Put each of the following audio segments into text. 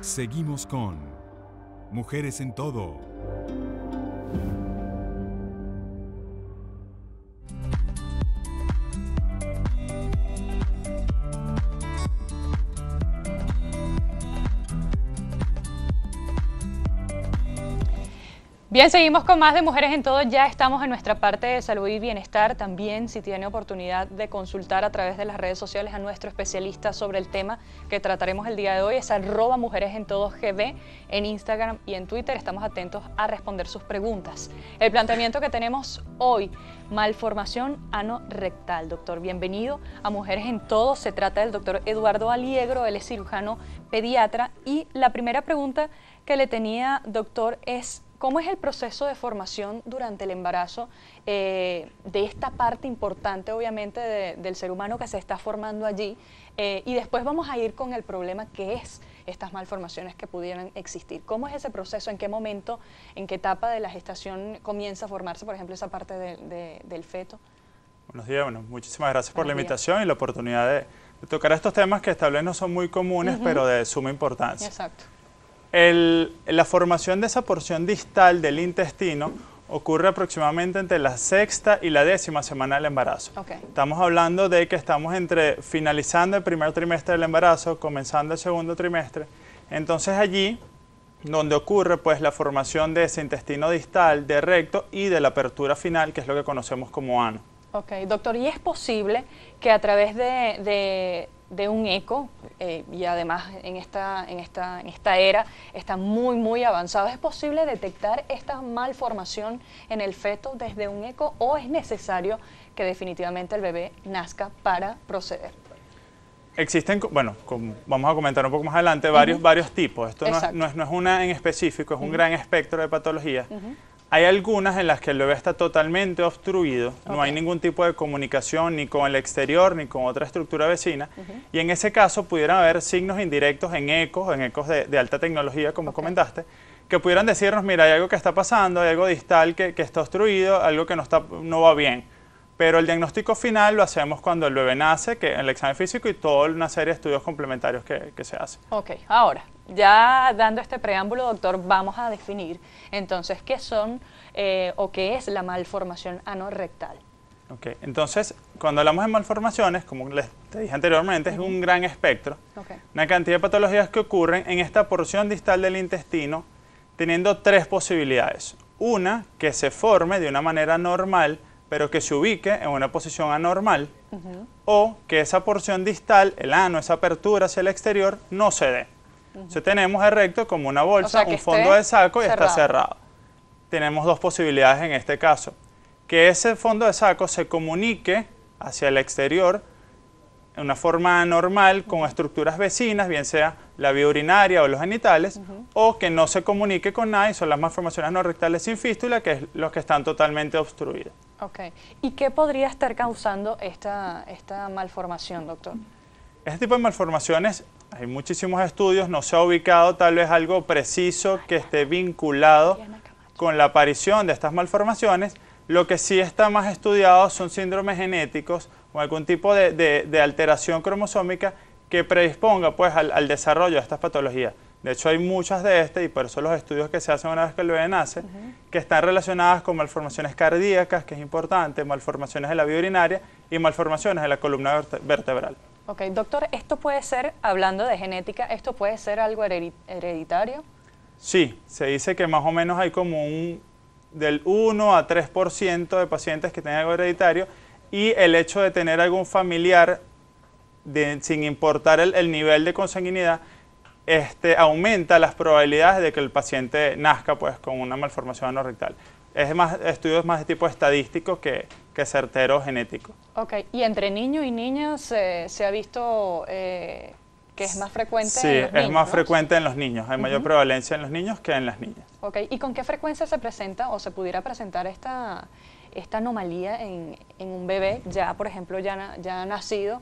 Seguimos con Mujeres en Todo. Bien, seguimos con más de Mujeres en Todo. Ya estamos en nuestra parte de salud y bienestar. También, si tiene oportunidad de consultar a través de las redes sociales a nuestro especialista sobre el tema que trataremos el día de hoy, es @mujeresentodosgb en Instagram y en Twitter. Estamos atentos a responder sus preguntas. El planteamiento que tenemos hoy: malformación anorrectal. Doctor, bienvenido a Mujeres en Todo. Se trata del doctor Eduardo Aliegro, él es cirujano pediatra. Y la primera pregunta que le tenía, doctor, es: ¿cómo es el proceso de formación durante el embarazo de esta parte importante, obviamente, del ser humano que se está formando allí? Y después vamos a ir con el problema que es estas malformaciones que pudieran existir. ¿Cómo es ese proceso? ¿En qué momento, en qué etapa de la gestación comienza a formarse, por ejemplo, esa parte del feto? Buenos días, muchísimas gracias por la invitación y la oportunidad de tocar estos temas que tal vez no son muy comunes, pero de suma importancia. Exacto. La formación de esa porción distal del intestino ocurre aproximadamente entre la 6ª y la 10ª semana del embarazo. Okay. Estamos hablando de que estamos finalizando el primer trimestre del embarazo, comenzando el segundo trimestre. Entonces allí donde ocurre pues la formación de ese intestino distal, de recto y de la apertura final, que es lo que conocemos como ano. Ok, doctor, ¿y es posible que a través de un eco, y además en esta era está muy avanzado, es posible detectar esta malformación en el feto desde un eco, o es necesario que definitivamente el bebé nazca para proceder? Existen, bueno, vamos a comentar un poco más adelante, varios tipos. Esto no es una en específico, es un gran espectro de patologías. Hay algunas en las que el bebé está totalmente obstruido, no hay ningún tipo de comunicación ni con el exterior ni con otra estructura vecina, y en ese caso pudieran haber signos indirectos en ecos de alta tecnología, como comentaste, que pudieran decirnos: mira, hay algo que está pasando, hay algo distal que está obstruido, algo que no va bien. Pero el diagnóstico final lo hacemos cuando el bebé nace, que en el examen físico y toda una serie de estudios complementarios que se hacen. Ok, ahora, ya dando este preámbulo, doctor, vamos a definir entonces qué son o qué es la malformación anorrectal. Ok, entonces cuando hablamos de malformaciones, como te dije anteriormente, es un gran espectro, una cantidad de patologías que ocurren en esta porción distal del intestino, teniendo tres posibilidades. Una, que se forme de una manera normal, pero que se ubique en una posición anormal, o que esa porción distal, el ano, esa apertura hacia el exterior, no se dé. Entonces tenemos el recto como una bolsa, un fondo de saco y está cerrado. Tenemos dos posibilidades en este caso: que ese fondo de saco se comunique hacia el exterior en una forma anormal con estructuras vecinas, bien sea la vía urinaria o los genitales, o que no se comunique con nada, y son las malformaciones anorrectales sin fístula, que es los que están totalmente obstruidos. Ok. ¿Y qué podría estar causando esta malformación, doctor? Este tipo de malformaciones, hay muchísimos estudios, no se ha ubicado tal vez algo preciso que esté vinculado con la aparición de estas malformaciones. Lo que sí está más estudiado son síndromes genéticos o algún tipo de alteración cromosómica que predisponga pues al desarrollo de estas patologías. De hecho, hay muchas de estas, y por eso los estudios que se hacen una vez que el bebé nace, que están relacionadas con malformaciones cardíacas, que es importante, malformaciones de la vía urinaria y malformaciones de la columna vertebral. Ok, doctor, ¿esto puede ser, hablando de genética, esto puede ser algo hereditario? Sí, se dice que más o menos hay como del 1 a 3% de pacientes que tienen algo hereditario, y el hecho de tener algún familiar, sin importar el nivel de consanguinidad, aumenta las probabilidades de que el paciente nazca pues con una malformación anorrectal. Es más, estudios más de tipo estadístico que certero genético. Ok, ¿y entre niños y niñas se ha visto que es más frecuente en los niños? Sí, es más frecuente en los niños, hay mayor prevalencia en los niños que en las niñas. Ok, ¿y con qué frecuencia se presenta o se pudiera presentar esta anomalía en un bebé ya, por ejemplo, ya nacido?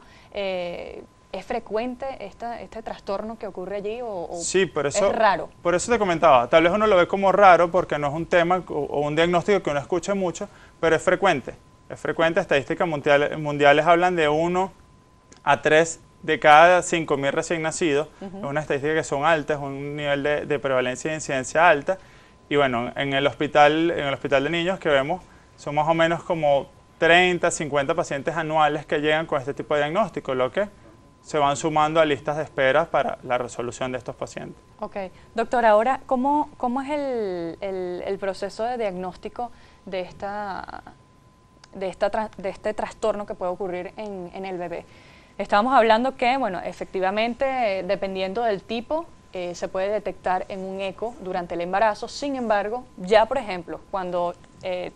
¿Es frecuente este trastorno que ocurre allí o sí, por eso, es raro? Por eso te comentaba, tal vez uno lo ve como raro porque no es un tema o un diagnóstico que uno escuche mucho, pero es frecuente. Es frecuente, estadísticas mundiales hablan de 1 a 3 de cada 5.000 recién nacidos. Es una estadística que son altas, un nivel de prevalencia e incidencia alta. Y bueno, en el hospital de niños que vemos, son más o menos como 30, 50 pacientes anuales que llegan con este tipo de diagnóstico, lo que se van sumando a listas de espera para la resolución de estos pacientes. Ok. Doctor, ahora, ¿cómo es el proceso de diagnóstico de este trastorno que puede ocurrir en el bebé? Estábamos hablando que, bueno, efectivamente, dependiendo del tipo, se puede detectar en un eco durante el embarazo. Sin embargo, ya, por ejemplo, cuando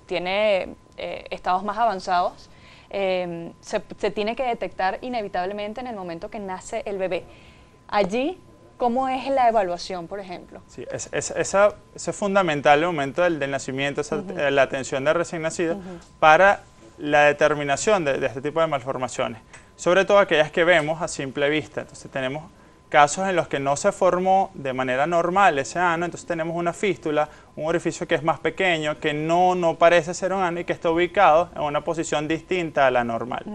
tiene estados más avanzados, se tiene que detectar inevitablemente en el momento que nace el bebé. Allí, ¿cómo es la evaluación, por ejemplo? Sí, eso es fundamental el momento del nacimiento, la atención del recién nacido, para la determinación de este tipo de malformaciones. Sobre todo aquellas que vemos a simple vista. Entonces tenemos casos en los que no se formó de manera normal ese ano, entonces tenemos una fístula, un orificio que es más pequeño, que no parece ser un ano y que está ubicado en una posición distinta a la normal.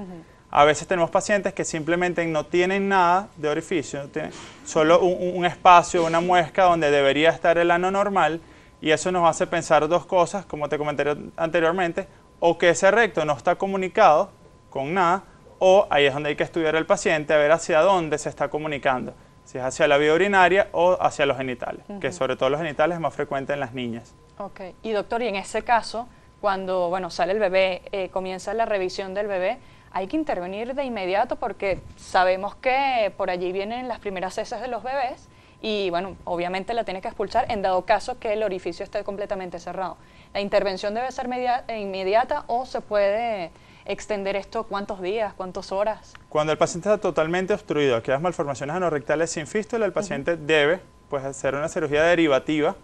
A veces tenemos pacientes que simplemente no tienen nada de orificio, tienen solo un espacio, una muesca donde debería estar el ano normal, y eso nos hace pensar dos cosas, como te comenté anteriormente, o que ese recto no está comunicado con nada, o ahí es donde hay que estudiar al paciente a ver hacia dónde se está comunicando, si es hacia la vía urinaria o hacia los genitales, que sobre todo los genitales es más frecuente en las niñas. Ok, y doctor, y en ese caso, cuando sale el bebé, comienza la revisión del bebé, hay que intervenir de inmediato porque sabemos que por allí vienen las primeras heces de los bebés y bueno, obviamente la tiene que expulsar en dado caso que el orificio esté completamente cerrado. ¿La intervención debe ser inmediata o se puede extender esto cuántos días, cuántas horas? Cuando el paciente está totalmente obstruido, aquellas malformaciones anorrectales sin fístula, el paciente debe hacer una cirugía derivativa,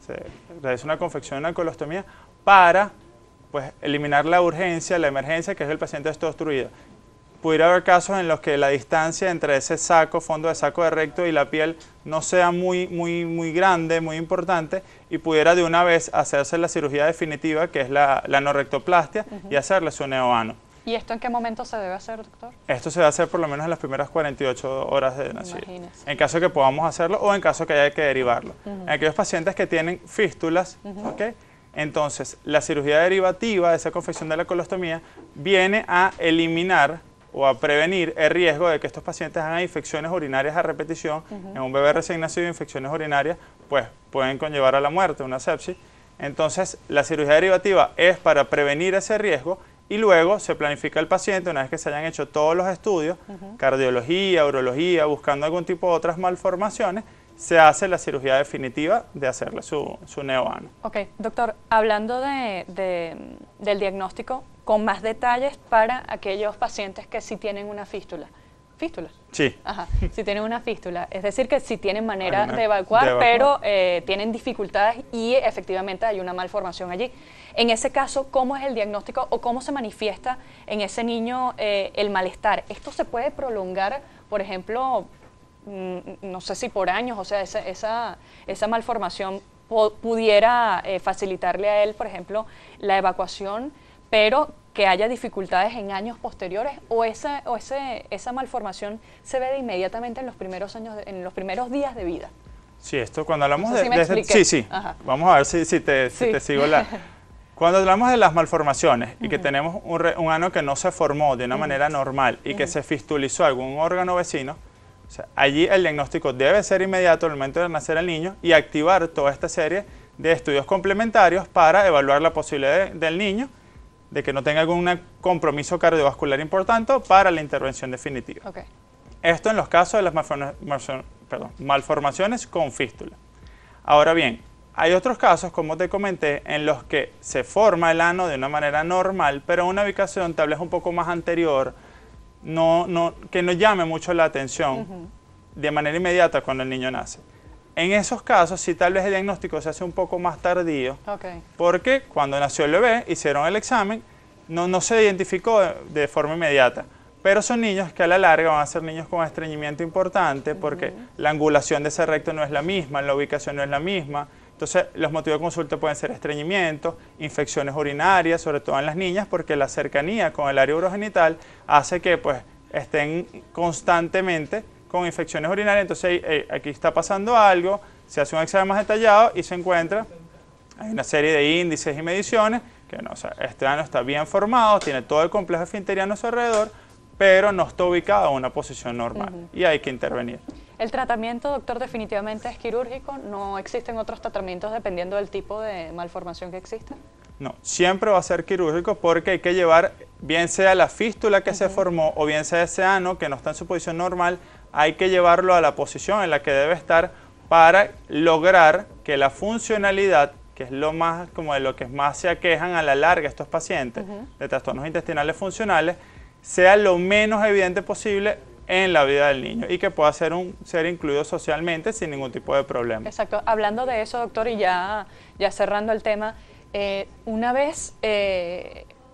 se realiza una confección, una colostomía, para eliminar la urgencia, la emergencia, que es el paciente esté obstruido. Pudiera haber casos en los que la distancia entre ese saco, fondo de saco de recto y la piel no sea muy grande, muy importante, y pudiera de una vez hacerse la cirugía definitiva, que es la anorrectoplastia, y hacerle su neoano. ¿Y esto en qué momento se debe hacer, doctor? Esto se va a hacer por lo menos en las primeras 48 horas de nacido. En caso de que podamos hacerlo o en caso de que haya que derivarlo. En aquellos pacientes que tienen fístulas, entonces la cirugía derivativa, esa confección de la colostomía, viene a eliminar o a prevenir el riesgo de que estos pacientes hagan infecciones urinarias a repetición. En un bebé recién nacido, infecciones urinarias pueden conllevar a la muerte, una sepsis. Entonces, la cirugía derivativa es para prevenir ese riesgo y luego se planifica el paciente, una vez que se hayan hecho todos los estudios, cardiología, urología, buscando algún tipo de otras malformaciones, se hace la cirugía definitiva de hacerle su neoano. Ok, doctor, hablando del diagnóstico, con más detalles para aquellos pacientes que sí tienen una fístula. ¿Fístula? Sí. Ajá, si tienen una fístula, es decir, que sí tienen manera de evacuar, pero tienen dificultades y efectivamente hay una malformación allí. En ese caso, ¿cómo es el diagnóstico o cómo se manifiesta en ese niño el malestar? ¿Esto se puede prolongar, por ejemplo, no sé si por años, o sea, esa malformación pudiera facilitarle a él, por ejemplo, la evacuación, pero que haya dificultades en años posteriores, o esa malformación se ve de inmediatamente en los primeros años, en los primeros días de vida? Sí, esto cuando hablamos no sé si sí. Vamos a ver si te sigo la... Cuando hablamos de las malformaciones y que tenemos un ano que no se formó de una manera normal y que se fistulizó algún órgano vecino, o sea, allí el diagnóstico debe ser inmediato al momento de nacer el niño y activar toda esta serie de estudios complementarios para evaluar la posibilidad del niño de que no tenga algún compromiso cardiovascular importante para la intervención definitiva. Esto en los casos de las malformaciones con fístula. Ahora bien, hay otros casos, como te comenté, en los que se forma el ano de una manera normal, pero una ubicación tal vez un poco más anterior, que no llame mucho la atención de manera inmediata cuando el niño nace. En esos casos, sí, tal vez el diagnóstico se hace un poco más tardío, porque cuando nació el bebé, hicieron el examen, no se identificó de forma inmediata. Pero son niños que a la larga van a ser niños con estreñimiento importante, porque la angulación de ese recto no es la misma, la ubicación no es la misma. Entonces, los motivos de consulta pueden ser estreñimiento, infecciones urinarias, sobre todo en las niñas, porque la cercanía con el área urogenital hace que estén constantemente con infecciones urinarias. Entonces aquí está pasando algo, se hace un examen más detallado y se encuentra, hay una serie de índices y mediciones que no, o sea, este ano está bien formado, tiene todo el complejo esfinteriano a su alrededor, pero no está ubicado en una posición normal y hay que intervenir. ¿El tratamiento, doctor, definitivamente es quirúrgico? ¿No existen otros tratamientos dependiendo del tipo de malformación que exista? No, siempre va a ser quirúrgico porque hay que llevar, bien sea la fístula que se formó o bien sea ese ano que no está en su posición normal, hay que llevarlo a la posición en la que debe estar para lograr que la funcionalidad, que es lo más, como de lo que más se aquejan a la larga estos pacientes de trastornos intestinales funcionales, sea lo menos evidente posible en la vida del niño y que pueda ser incluido socialmente sin ningún tipo de problema. Exacto. Hablando de eso, doctor, y ya cerrando el tema, una vez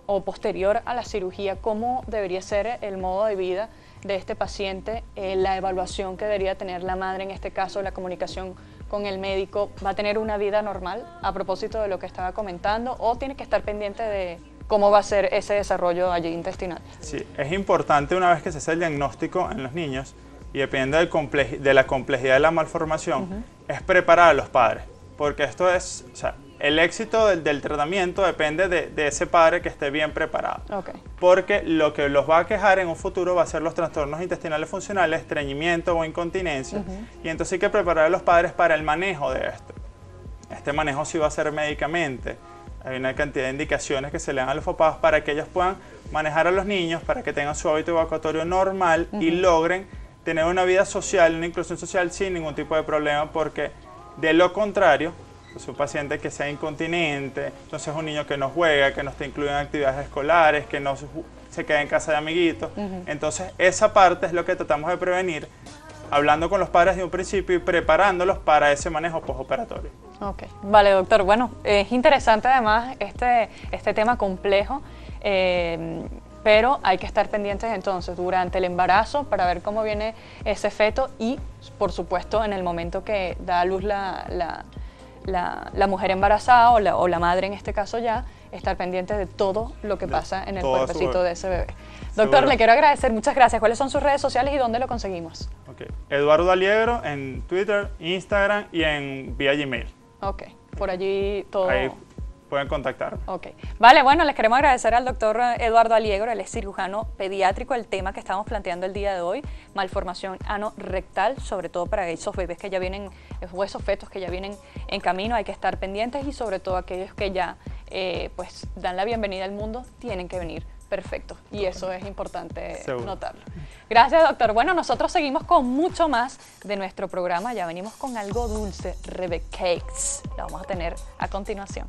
o posterior a la cirugía, ¿cómo debería ser el modo de vida de este paciente? La evaluación que debería tener la madre, en este caso, la comunicación con el médico, ¿va a tener una vida normal a propósito de lo que estaba comentando o tiene que estar pendiente de cómo va a ser ese desarrollo allí intestinal? Sí, es importante una vez que se hace el diagnóstico en los niños y dependiendo de la complejidad de la malformación, es preparar a los padres, porque esto es, o sea, el éxito del tratamiento depende de ese padre que esté bien preparado. Porque lo que los va a quejar en un futuro va a ser los trastornos intestinales funcionales, estreñimiento o incontinencia. Y entonces hay que preparar a los padres para el manejo de esto. Este manejo sí va a ser médicamente. Hay una cantidad de indicaciones que se le dan a los papás para que ellos puedan manejar a los niños, para que tengan su hábito evacuatorio normal y logren tener una vida social, una inclusión social sin ningún tipo de problema, porque de lo contrario, es un paciente que sea incontinente, entonces un niño que no juega, que no está incluido en actividades escolares, que no se queda en casa de amiguitos. Entonces esa parte es lo que tratamos de prevenir, hablando con los padres de un principio y preparándolos para ese manejo postoperatorio. Ok, vale, doctor. Bueno, es interesante además este tema complejo, pero hay que estar pendientes entonces durante el embarazo para ver cómo viene ese feto y, por supuesto, en el momento que da a luz la mujer embarazada o la madre en este caso ya, estar pendiente de todo lo que pasa en el cuerpecito de ese bebé. Doctor, le quiero agradecer, muchas gracias. ¿Cuáles son sus redes sociales y dónde lo conseguimos? Eduardo Aliegro en Twitter, Instagram y vía Gmail. Ok, por allí todo. Ahí pueden contactar. Ok, vale, bueno, les queremos agradecer al doctor Eduardo Aliegro, él es cirujano pediátrico. El tema que estamos planteando el día de hoy, malformación ano-rectal, sobre todo para esos bebés que ya vienen, o esos fetos que ya vienen en camino, hay que estar pendientes y sobre todo aquellos que ya pues dan la bienvenida al mundo, tienen que venir perfectos y eso es importante notarlo. Gracias, doctor. Bueno, nosotros seguimos con mucho más de nuestro programa, ya venimos con algo dulce, Rebe Cakes, la vamos a tener a continuación.